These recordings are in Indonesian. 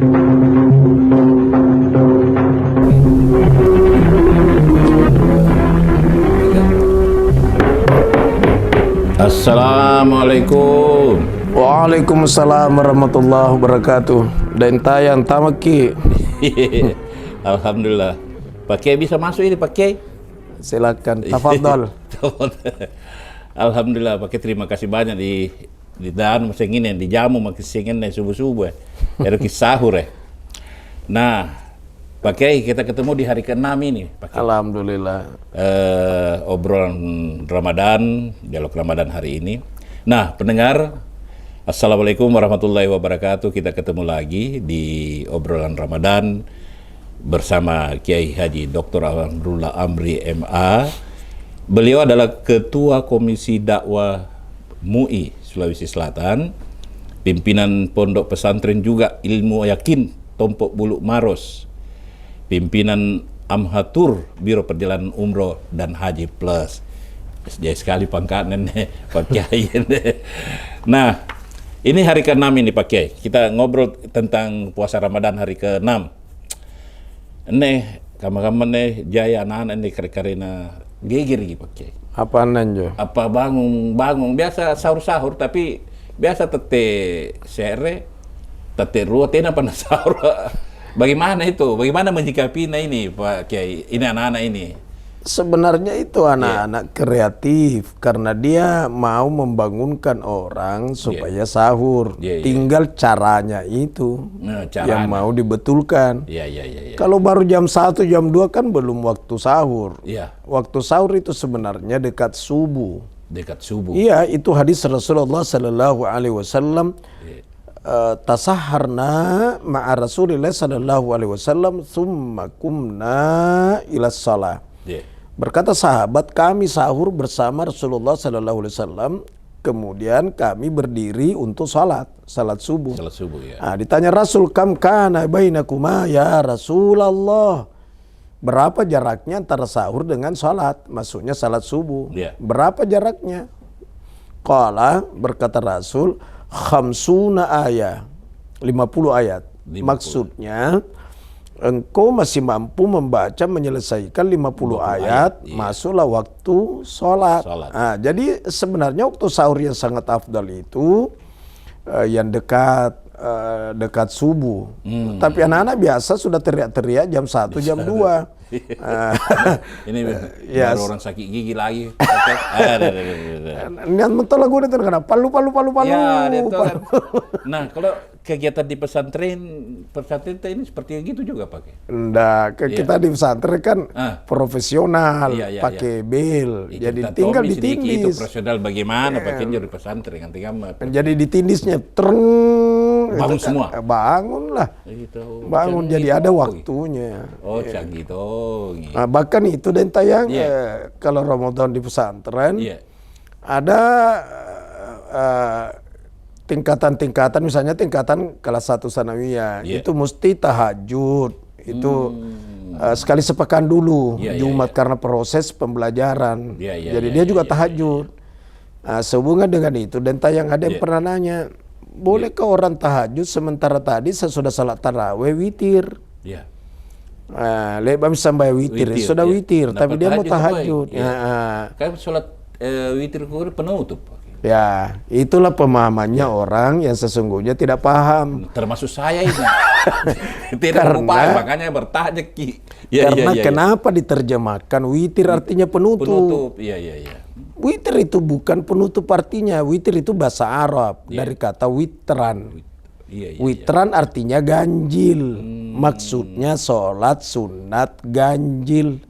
Assalamualaikum. Waalaikumsalam warahmatullahi wabarakatuh. Dan tayang tamaki. Alhamdulillah. Pak Kiai bisa masuk ini Pak Kiai? Silakan, tafadhol. Alhamdulillah Pak Kiai, terima kasih banyak di dan musim ini di jamu makin singin subuh-subuh. Ada sahur ya. Nah, Pak Kiai, kita ketemu di hari ke-6 ini, Pak Kiai. Alhamdulillah. Obrolan Ramadan, dialog Ramadan hari ini. Nah, pendengar, Assalamualaikum warahmatullahi wabarakatuh. Kita ketemu lagi di obrolan Ramadan bersama Kiai Haji Dr. Alhamdulillah Amri MA. Beliau adalah Ketua Komisi Dakwah MUI Sulawesi Selatan, pimpinan Pondok Pesantren juga Ilmu Yakin Tompok Bulu Maros, pimpinan Amhatur Biro Perjalanan Umroh dan Haji Plus. Jaya sekali pangkatnya Pak Kiai. Nah, ini hari ke-6 ini Pak Kiai. Kita ngobrol tentang puasa Ramadan hari ke-6. Nih, kamu-kamu nih jaya anak-anak nih karena geger gitu Pak Kiai. Apa nanjo? Apa bangun biasa sahur-sahur tapi biasa tete sere, tete rutin apa sahur. Bagaimana itu? Bagaimana menyikapinya ini Pak Kiai? Ini anak-anak ini. Sebenarnya itu anak-anak kreatif karena dia mau membangunkan orang supaya sahur. Tinggal caranya itu yang mau dibetulkan. Kalau baru jam 1, jam 2 kan belum waktu sahur. Waktu sahur itu sebenarnya dekat subuh. Dekat subuh. Iya, itu hadis Rasulullah sallallahu alaihi wasallam. Tasaharna ma'a Rasulillah sallallahu alaihi wasallam thumma kumna ila shalah. Berkata sahabat, kami sahur bersama Rasulullah sallallahu alaihi wasallam, kemudian kami berdiri untuk salat subuh. Salat subuh ya. Nah, ditanya Rasul, kam kana bainakuma ya Rasulullah? Berapa jaraknya antara sahur dengan salat? Maksudnya salat subuh. Berapa jaraknya? Qala, berkata Rasul, khamsuna ayat, 50 ayat. Maksudnya engkau masih mampu membaca menyelesaikan 50 ayat, masuklah waktu sholat. Nah, jadi sebenarnya waktu sahur yang sangat afdal itu yang dekat subuh. Tapi anak-anak biasa sudah teriak-teriak jam 1, jam 2. Ini baru orang sakit gigi lagi. Niat mental lagu itu karena palu. Ya, nah, kalau kegiatan di pesantren ini seperti gitu juga Pak? Enggak, kita di pesantren kan profesional, pakai bel. Jadi tinggal ditindis. Itu profesional bagaimana pakai di pesantren nanti kamu. Jadi ditindisnya bangun semua. Bangunlah. Bangun jadi ada waktunya. Oh, gitu. Nah, bahkan itu dan tayang kalau Ramadan di pesantren ada tingkatan-tingkatan, misalnya tingkatan kelas 1 sanawiyah itu mesti tahajud itu sekali sepekan dulu Jumat karena proses pembelajaran. Jadi dia juga tahajud. Nah, sehubungan dengan itu dan tayang ada yang pernah nanya, bolehkah orang tahajud sementara tadi sesudah salat tarawih witir? Lebam sampai witir. Sudah witir, tapi dia mau tahajud. Kan sholat witir penutup. Ya, itulah pemahamannya orang yang sesungguhnya tidak paham. Termasuk saya ini. Tidak paham, makanya bertanya Ki. Karena kenapa diterjemahkan witir artinya penutup? Witir itu bukan penutup artinya. Witir itu bahasa Arab dari kata witran. Witran artinya ganjil. Maksudnya sholat sunat ganjil.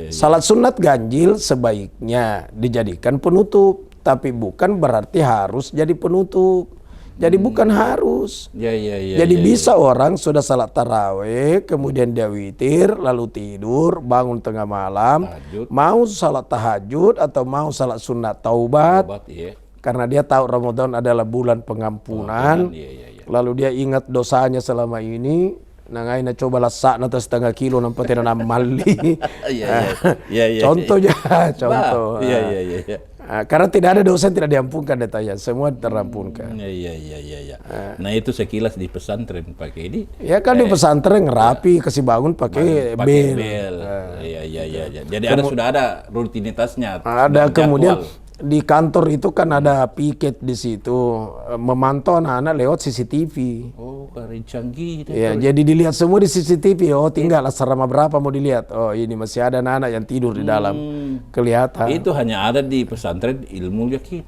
Salat sunat ganjil sebaiknya dijadikan penutup, tapi bukan berarti harus jadi penutup. Jadi bukan harus. Jadi bisa orang sudah salat tarawih, kemudian dia witir, lalu tidur, bangun tengah malam, mau salat tahajud atau mau salat sunat taubat. Karena dia tahu Ramadan adalah bulan pengampunan. Lalu dia ingat dosanya selama ini. Nangaina coba lasak nata setengah kilo nampak tidak namali. Contoh ya, contoh. Karena tidak ada dosa yang tidak diampunkan datanya, semua terampunkan. Iya. Nah itu sekilas di pesantren pakai ini. Ya kan di pesantren rapi, kasih bangun pakai bel. Iya. Jadi sudah ada rutinitasnya. Ada kemudian jadwal. di kantor itu kan ada piket di situ memantau anak-anak lewat CCTV. Oh, keren canggih. Ya, jadi dilihat semua di CCTV. Oh, tinggal asrama berapa mau dilihat. Oh, ini masih ada anak-anak yang tidur di dalam. Kelihatan. Itu hanya ada di pesantren ilmu yakin.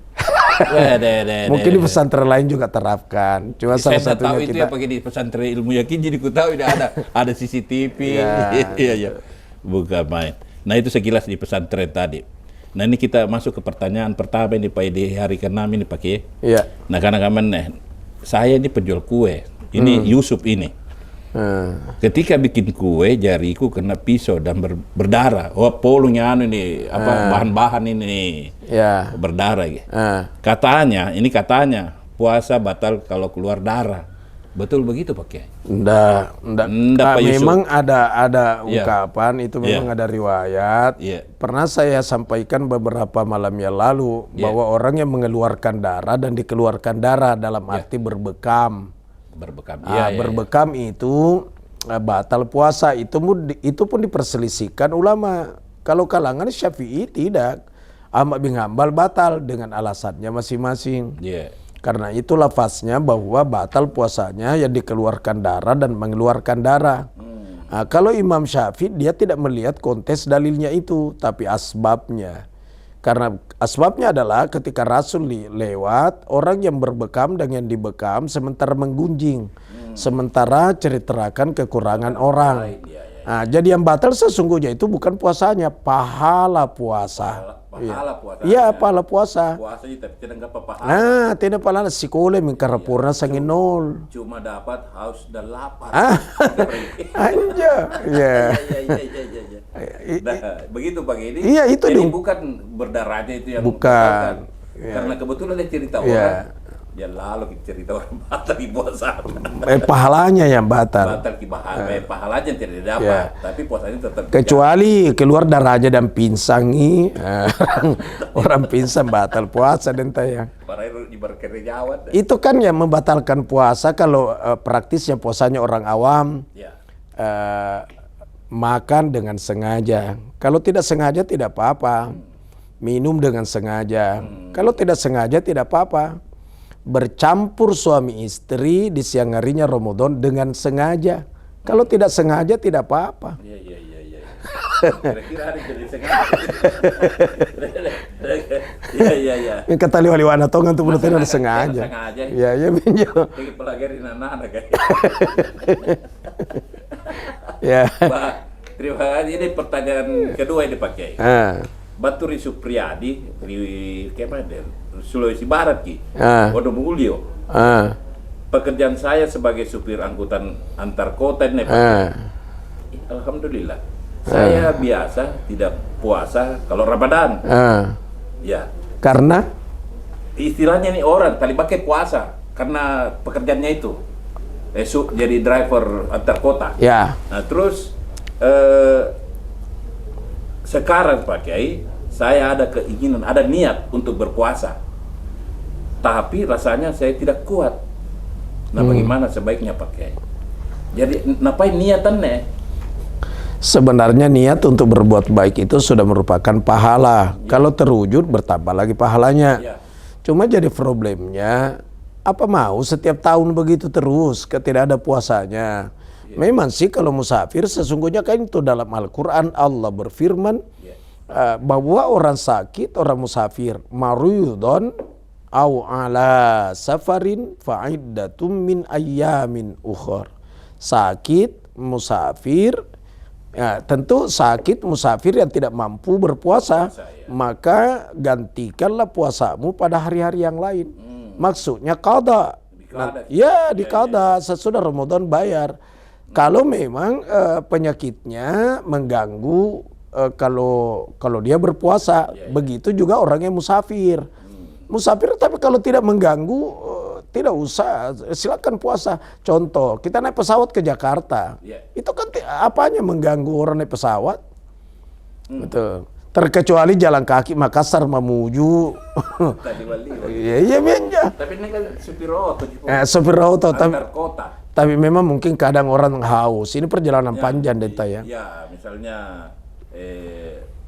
Mungkin di pesantren lain juga terapkan. Cuma salah Saya tahu satunya itu kita. ya pakai di pesantren ilmu yakin, jadi ku tahu ada CCTV. Iya. Bukan main. Nah itu sekilas di pesantren tadi. Nah ini kita masuk ke pertanyaan pertama ini Pak di hari ke-6 ini Pak Kiai. Iya. Nah karena saya ini penjual kue. Ini Yusuf ini. Ketika bikin kue jariku kena pisau dan berdarah. Oh polungnya ini bahan-bahan ini berdarah. Katanya puasa batal kalau keluar darah. Betul begitu Pak Kiai? Enggak, Pak Yusuf. memang ada ungkapan itu memang ada riwayat. Pernah saya sampaikan beberapa malam yang lalu bahwa orang yang mengeluarkan darah dan dikeluarkan darah dalam arti berbekam. Berbekam itu batal puasa, itu pun diperselisihkan ulama. Kalau kalangan Syafi'i tidak. Ahmad bin Hanbal batal dengan alasannya masing-masing. Karena itu lafaznya bahwa batal puasanya yang dikeluarkan darah dan mengeluarkan darah. Nah, kalau Imam Syafi'i dia tidak melihat konteks dalilnya itu, tapi asbabnya. Karena asbabnya adalah ketika Rasul lewat, orang yang berbekam dan yang dibekam sementara menggunjing, sementara ceritakan kekurangan orang. Nah, jadi yang batal sesungguhnya itu bukan puasanya, pahala puasa. Puasa. Iya, pahala puasa. Puasanya tapi tidak pahala. Nah, tidak pahala sekolah mengkarapurna sangin nol. Cuma dapat haus dan lapar. Anja. Ya. Nah, begitu Pak ini. Iya, itu jadi dong. bukan berdarahnya itu yang bukan. Karena kebetulan dia cerita orang. Ya lalu cerita orang batal di puasa. Pahalanya yang batal. Batal pahalanya tidak dapat, tapi puasanya tetap. Kecuali keluar darahnya dan pingsan orang pingsan batal puasa dan tayang. Itu kan yang membatalkan puasa kalau praktisnya puasanya orang awam. Makan dengan sengaja. Kalau tidak sengaja tidak apa-apa. Minum dengan sengaja. Kalau tidak sengaja tidak apa-apa. Bercampur suami istri di siang harinya Ramadan dengan sengaja. Kalau tidak sengaja tidak apa-apa. Iya. Kira-kira ada jadi sengaja. Iya. Kata liwaliwana tongan tuh menurut ada sengaja. Iya pinjau. Lagi pelajarin anak-anak kan. Ya. Pak, terima kasih. Ini pertanyaan kedua yang dipakai. Baturi Supriyadi di Sulawesi Barat Wonomulyo. Pekerjaan saya sebagai supir angkutan antar kota ini alhamdulillah. Saya biasa tidak puasa kalau Ramadan. Ya. Karena istilahnya nih orang tali pakai puasa karena pekerjaannya itu. Jadi driver antar kota. Ya. Nah, terus sekarang Pak Kiai, saya ada keinginan, ada niat untuk berpuasa. Tapi rasanya saya tidak kuat. Nah, bagaimana sebaiknya Pak Kiai? Jadi, ngapain niatannya? Sebenarnya niat untuk berbuat baik itu sudah merupakan pahala. Kalau terwujud, bertambah lagi pahalanya. Cuma jadi problemnya, apa mau setiap tahun begitu terus, tidak ada puasanya. Memang sih kalau musafir sesungguhnya kan itu dalam Al-Quran Allah berfirman bahwa orang sakit, orang musafir marudon au ala safarin fa'iddatum min ayyamin ukhar. Sakit, musafir, tentu sakit musafir yang tidak mampu berpuasa, maka gantikanlah puasamu pada hari-hari yang lain. Maksudnya qada. Dikada sesudah Ramadan bayar. Kalau memang penyakitnya mengganggu kalau dia berpuasa, begitu juga orang yang musafir. Musafir tapi kalau tidak mengganggu tidak usah, silakan puasa. Contoh, kita naik pesawat ke Jakarta, itu kan apanya mengganggu orang naik pesawat? Betul. Terkecuali jalan kaki Makassar Mamuju. Tadi Bali. Iya menja. Tapi ini kan supir auto. Supir auto Antar kota. tapi memang mungkin kadang orang haus. Ini perjalanan panjang Denta ya. Ya, misalnya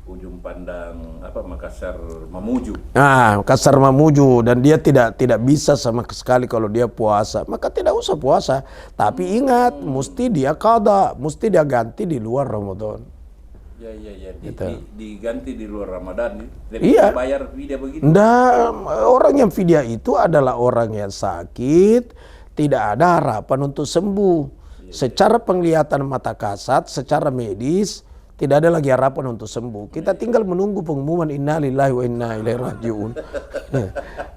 ujung pandang Makassar Mamuju. Makassar Mamuju dan dia tidak bisa sama sekali kalau dia puasa. Maka tidak usah puasa. Tapi ingat, mesti dia qada, mesti dia ganti di luar Ramadan. Ya. Diganti di luar Ramadan. Iya. Bayar fidyah begitu. Orang yang fidyah itu adalah orang yang sakit, tidak ada harapan untuk sembuh. Secara penglihatan mata kasat, secara medis, tidak ada lagi harapan untuk sembuh. Kita tinggal menunggu pengumuman inna lillahi wa inna ilaihi rajiun.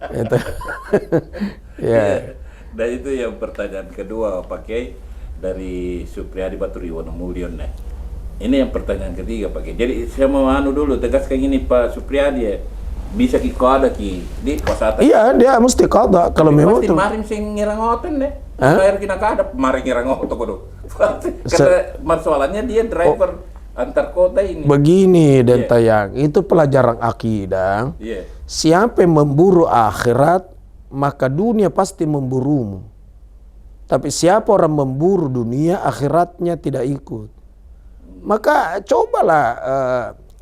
Itu. Ya. Dan itu yang pertanyaan kedua Pak Kiai dari Supriyadi Baturi Wonomulyon. Ini yang pertanyaan ketiga Pak Kiai. Jadi saya mau dulu tegaskan ini Pak Supriyadi ya. Bisa qada di kosata. Iya, dia mesti qada kalau memang itu. Marin sing ngirangoten deh. Bayar kina kada marin ngirangoten kudu. Karena masalahnya dia driver antar kota ini. Begini Denta yang itu pelajaran akidah. Siapa yang memburu akhirat, maka dunia pasti memburumu. Tapi siapa orang memburu dunia, akhiratnya tidak ikut. Maka cobalah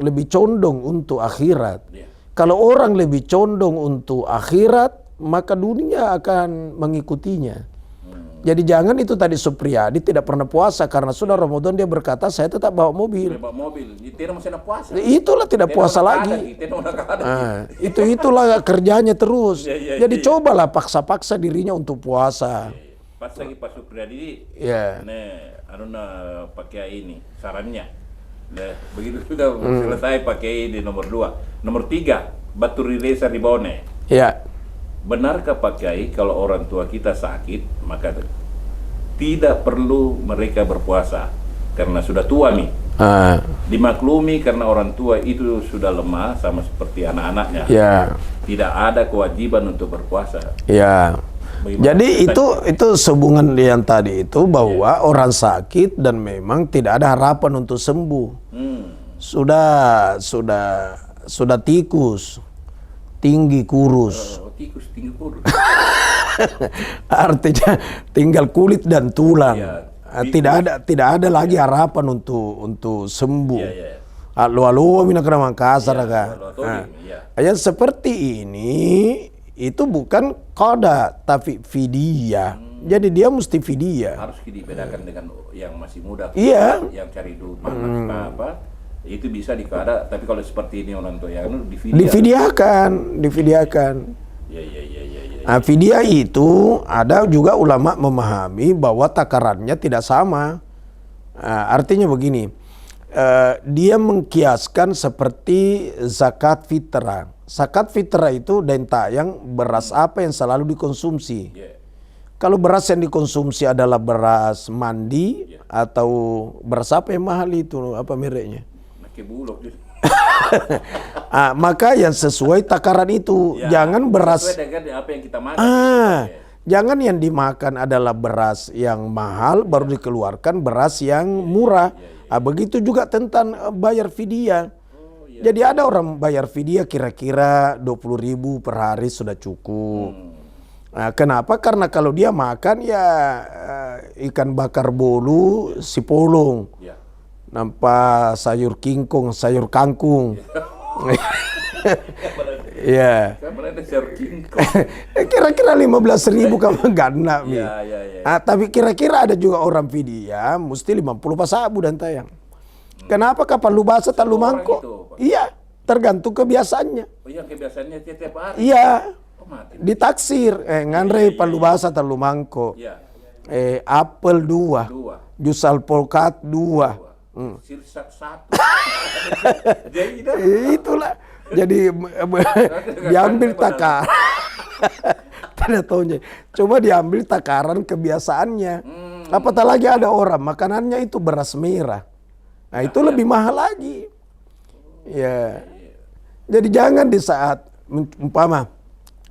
lebih condong untuk akhirat. Kalau orang lebih condong untuk akhirat, maka dunia akan mengikutinya. Jadi jangan itu tadi Supriyadi tidak pernah puasa karena sudah Ramadan dia berkata saya tetap bawa mobil. Tidak masih puasa. Itulah tidak puasa lagi. Itulah kerjanya terus. Jadi cobalah paksa-paksa dirinya untuk puasa. Pas lagi Pak Supriyadi. Pakai ini sarannya. Begitu sudah selesai pakai di nomor 2. Nomor 3, Baturi Desa Ribone. Ya. Benarkah Pak Kiai kalau orang tua kita sakit maka tidak perlu mereka berpuasa karena sudah tua nih? Dimaklumi karena orang tua itu sudah lemah sama seperti anak-anaknya. Ya. Tidak ada kewajiban untuk berpuasa. Ya. Jadi itu sehubungan yang tadi itu bahwa orang sakit dan memang tidak ada harapan untuk sembuh. Sudah tikus, tinggi kurus. Tikus tinggi kurus. Artinya tinggal kulit dan tulang. Tidak ada lagi harapan untuk sembuh. Lu mina kena Makassar yang seperti ini itu bukan qada tapi fidyah. Jadi dia mesti fidyah. Harus dibedakan dengan yang masih muda. Iya. Yang cari duit apa itu bisa diqada, tapi kalau seperti ini orang tua yang difidyahkan. Iya. Fidyah itu ada juga ulama memahami bahwa takarannya tidak sama. Artinya begini, dia mengkiaskan seperti zakat fitrah. Zakat fitrah itu Denta yang beras apa yang selalu dikonsumsi. Kalau beras yang dikonsumsi adalah beras mandi atau beras apa yang mahal itu, apa mereknya? Maka yang sesuai takaran itu, jangan beras. Sesuai dengan apa yang kita makan. Jangan yang dimakan adalah beras yang mahal baru dikeluarkan beras yang murah. Begitu juga tentang bayar fidyah. Jadi ada orang bayar fidyah kira-kira 20.000 per hari sudah cukup. Kenapa? Karena kalau dia makan ikan bakar bolu sipolong. Nampak sayur kingkong, sayur kangkung. Ya. Kira-kira 15.000 kamu gana. Tapi kira-kira ada juga orang fidyah mesti 50 pasabu dan tayang. Kenapa kapal lu basah tak lu mangkok? Iya, tergantung kebiasaannya. Kebiasaannya tiap hari. Iya. Ditaksir, ngandre palu basah tak lu mangkok. Apel 2. Jus alpukat 2. Sirsak 1. Itulah. Jadi diambil takaran. Tidak tahunya. Coba diambil takaran kebiasaannya. Apatah lagi ada orang makanannya itu beras merah. Nah itu lebih mahal lagi. Ya. Jadi jangan di saat umpama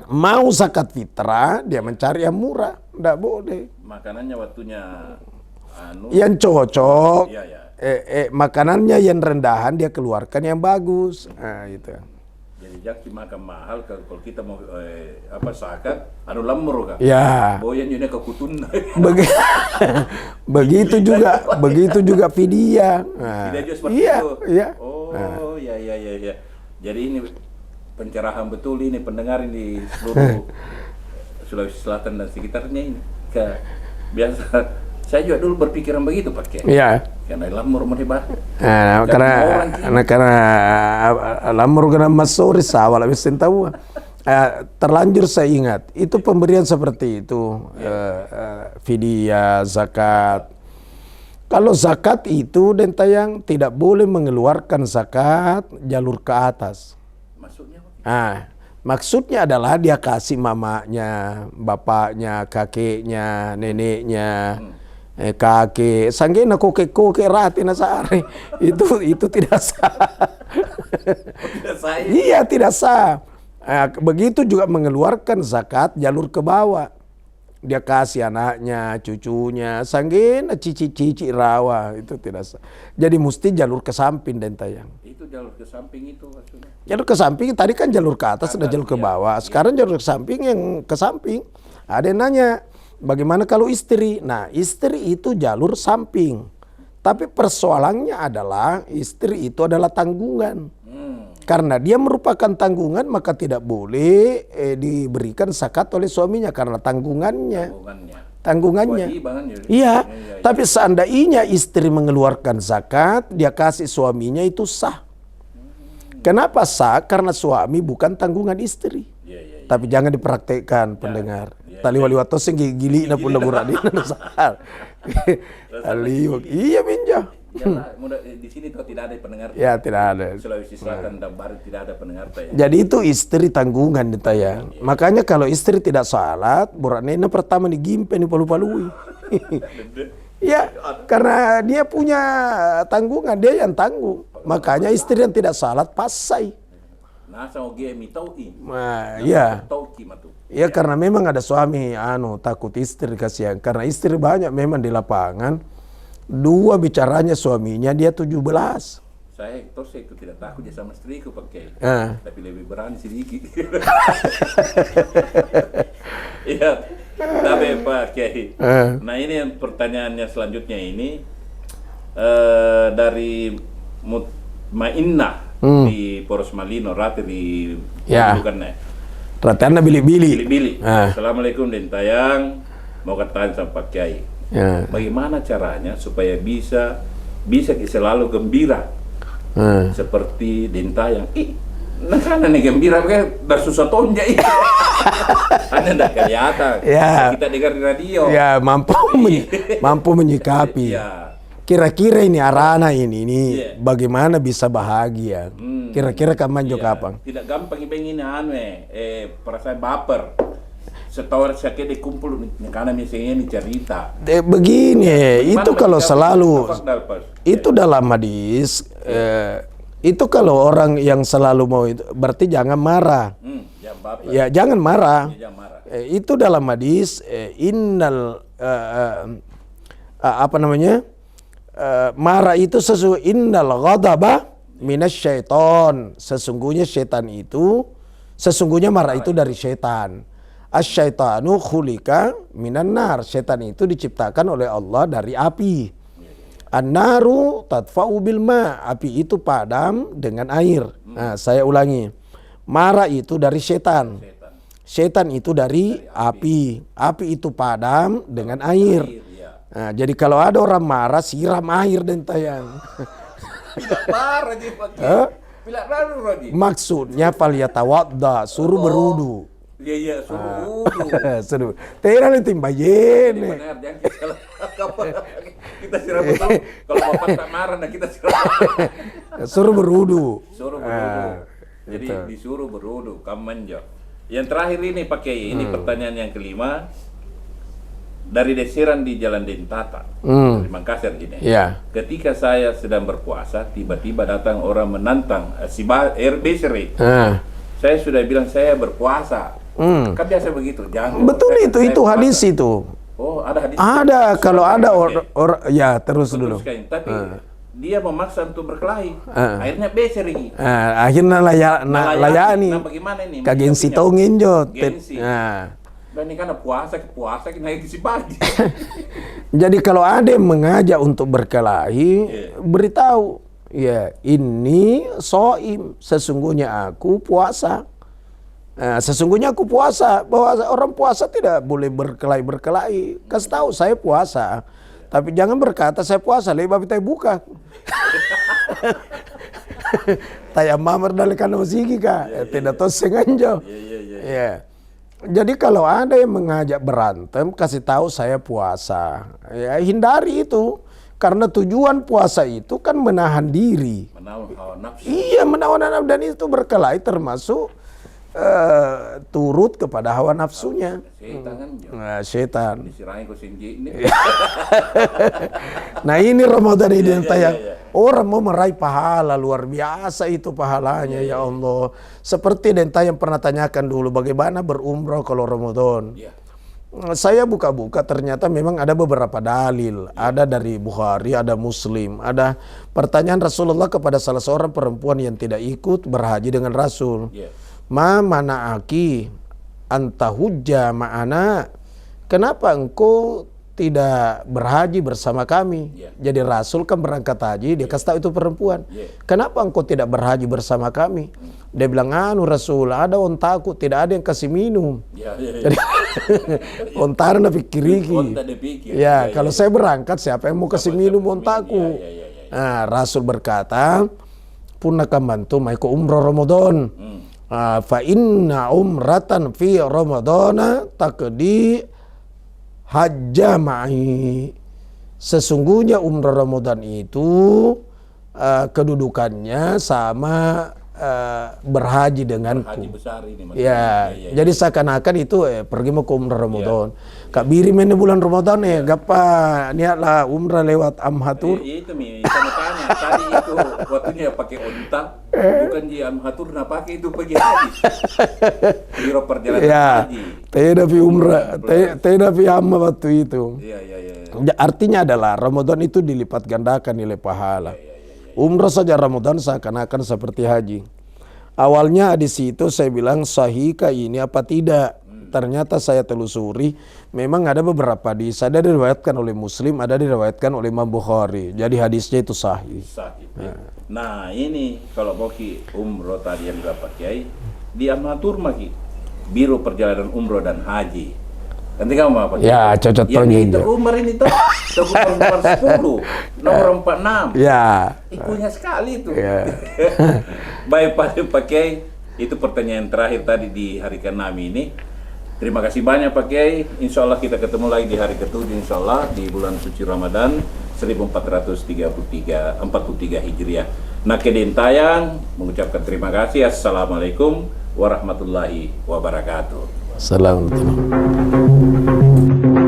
mau zakat fitrah dia mencari yang murah, tidak boleh. Makanannya waktunya yang cocok. makanannya yang rendahan dia keluarkan yang bagus. Nah, itu. Jadi jangan makan mahal kalau kita mau zakat, lamur kan. Ya. Boyan juga kekutun. Begitu juga fidyah. Nah, Fidyah juga seperti iya, itu. Iya. Oh, ya. Jadi ini pencerahan betul ini pendengar ini seluruh Sulawesi Selatan dan sekitarnya ini. Biasa saya juga dulu berpikiran begitu Pak. Iya. Karena lamur mau hebat. Karena lamur kena masori sawal habis tahu. Terlanjur saya ingat itu pemberian seperti itu, fidyah, zakat. Kalau zakat itu yang tidak boleh mengeluarkan zakat jalur ke atas. Maksudnya adalah dia kasih mamanya, bapaknya, kakeknya, neneknya. Kakek, sanggena koke rati nasari itu tidak sah. Iya tidak sah. Begitu juga mengeluarkan zakat jalur ke bawah. Dia kasih anaknya, cucunya, sanggena cici rawa itu tidak sah. Jadi mesti jalur ke samping dan tayang. Itu jalur ke samping itu maksudnya. Jalur ke samping tadi kan jalur ke atas dan jalur ke bawah. Sekarang jalur ke samping yang ke samping. Ada yang nanya, bagaimana kalau istri? Nah, istri itu jalur samping. Tapi persoalannya adalah istri itu adalah tanggungan. Karena dia merupakan tanggungan maka tidak boleh diberikan zakat oleh suaminya karena tanggungannya. Iya. Tapi seandainya istri mengeluarkan zakat, dia kasih suaminya itu sah. Kenapa sah? Karena suami bukan tanggungan istri. Tapi jangan dipraktekkan pendengar. Tali wali wato sing gili na pun buradi na sahar. Iya minja. Di sini tuh tidak ada pendengar. Ya tidak ada. Sulawesi Selatan dan Barat tidak ada pendengar. Jadi itu istri tanggungan ditayang. Makanya kalau istri tidak salat, buranena pertama digimpe ni palu-palui. Ya, karena dia punya tanggungan, dia yang tanggung. Makanya istri yang tidak salat pasai. Ya. Ya karena memang ada suami takut istri kasihan. Karena istri banyak memang di lapangan. 2 bicaranya suaminya, dia 17. Saya itu tidak takut ya sama istriku pakai. Tapi lebih berani sedikit. Iya. Tapi Pak Kiai. Nah ini yang pertanyaannya selanjutnya ini dari Mutmainnah di Poros Malino, Rati di bukannya. Rati Anda bili-bili. Assalamualaikum dan tayang. Mau katakan sama Pak Kiai. Bagaimana caranya supaya bisa selalu gembira seperti Dentayang? Karena nih gembira kayak dah susah tonjak itu. Anda tidak kelihatan. Kita dengar di radio. Ya mampu menyikapi. Kira-kira ini arana ini bagaimana bisa bahagia? Kira-kira kapan kapan? Tidak gampang ini perasaan baper. Setahun saya dikumpul karena misalnya ini cerita. Begini, itu kalau selalu itu dalam hadis itu kalau orang yang selalu mau itu berarti jangan marah. Ya jangan marah. Itu dalam hadis innal marah itu innal ghadaba minasyaiton. Sesungguhnya marah itu dari syaitan. Asyaitanu khulika minan nar. Setan itu diciptakan oleh Allah dari api. An-naru tadfa'u bil ma. Api itu padam dengan air. Nah, saya ulangi. Marah itu dari setan. Setan itu dari api. Api itu padam dengan air. Nah, jadi kalau ada orang marah, siram air dan tayang. Maksudnya falyatawadda, suruh berudu. Iya, suruh. Tera nanti timbayen. Kita siram betul. Kalau bapak tak marah, nah kita siram. Suruh berudu. Jadi disuruh berudu, kamanjo. Yang terakhir ini Pak Kiai, ini pertanyaan yang kelima. Dari desiran di Jalan Dentata, di Makassar ini. Ketika saya sedang berpuasa, tiba-tiba datang orang menantang si Besri. Saya sudah bilang saya berpuasa. Kan biasa begitu. Jangan. Betul itu hadis itu. Oh, ada hadis. Ada kalau ada orang ya terus dulu. Tapi dia memaksa untuk berkelahi. Akhirnya beser ini. Akhirnya layani. Nah, bagaimana ini? Kagensi tongin jo. Gengsi. Dan ini karena puasa naik si pagi. Jadi kalau ada yang mengajak untuk berkelahi, beritahu, ya ini soim, sesungguhnya aku puasa. Sesungguhnya aku puasa. Bahwa orang puasa tidak boleh berkelahi. Kasih tahu saya puasa. Tapi jangan berkata saya puasa, lebih baik buka. Taya mamar dalikan musiki kak, tidak tahu sengaja. Ya. Jadi kalau ada yang mengajak berantem, kasih tahu saya puasa. Ya, hindari itu. Karena tujuan puasa itu kan menahan diri. Menahan hawa nafsu. Iya, menahan nafsu, dan itu berkelahi termasuk turut kepada hawa nafsunya. Setan kan. Setan. Disirahin ke sini. Nah ini Ramadan ini yang orang mau meraih pahala luar biasa itu pahalanya ya Allah. Seperti Denta yang pernah tanyakan dulu bagaimana berumrah kalau Ramadan. Saya buka-buka ternyata memang ada beberapa dalil. Ada dari Bukhari, ada Muslim. Ada pertanyaan Rasulullah kepada salah seorang perempuan yang tidak ikut berhaji dengan Rasul. Ma mana'aki anta hujja ma'ana. Kenapa engkau tidak berhaji bersama kami? Jadi Rasul kan berangkat haji, dia kasih tahu itu perempuan. Kenapa engkau tidak berhaji bersama kami? Dia bilang, Rasul, ada ontaku, tidak ada yang kasih minum. Jadi ontar na pikiriki. Ya, kalau saya berangkat siapa yang mau kasih minum ontaku? Nah, Rasul berkata, punaka mantu maiko umroh Ramadan. Fa inna umratan fi Ramadana takdi hajja ma'i. Sesungguhnya umrah Ramadan itu kedudukannya sama berhaji denganku. Haji besar ini, ya, jadi seakan-akan itu pergi mau ke umrah Ramadan. Kak Biri mana bulan Ramadan gapa niatlah umrah lewat Amhatur. Itu mi, sama tanya tadi itu waktunya pakai onta, bukan di Amhatur nak pakai itu pergi haji. Biro perjalanan haji. Tidak pi umrah, tidak pi amma waktu itu. Artinya adalah Ramadan itu dilipat gandakan nilai pahala. Umrah saja Ramadan seakan-akan seperti haji. Awalnya di situ saya bilang sahihkah ini apa tidak? Ternyata saya telusuri, memang ada beberapa hadis, ada diriwayatkan oleh Muslim, ada diriwayatkan oleh Imam Bukhari. Jadi hadisnya itu sahih. Nah ini kalau Boki umroh tadi yang dapat Kiai di Amhatur maki Biro Perjalanan Umroh dan Haji. Nanti kamu apa? Ya, cocok yang itu Umar ini tuh nomor 10, nomor 46. Ya. Ikunya sekali itu. Baik Pak Kiai, itu pertanyaan terakhir tadi di hari ke-6 ini. Terima kasih banyak Pak Kiai. Insya Allah kita ketemu lagi di hari ke-7 Insya Allah di bulan suci Ramadan 1443 Hijriah. Nah, Kedentayang mengucapkan terima kasih. Assalamualaikum warahmatullahi wabarakatuh. Assalamualaikum.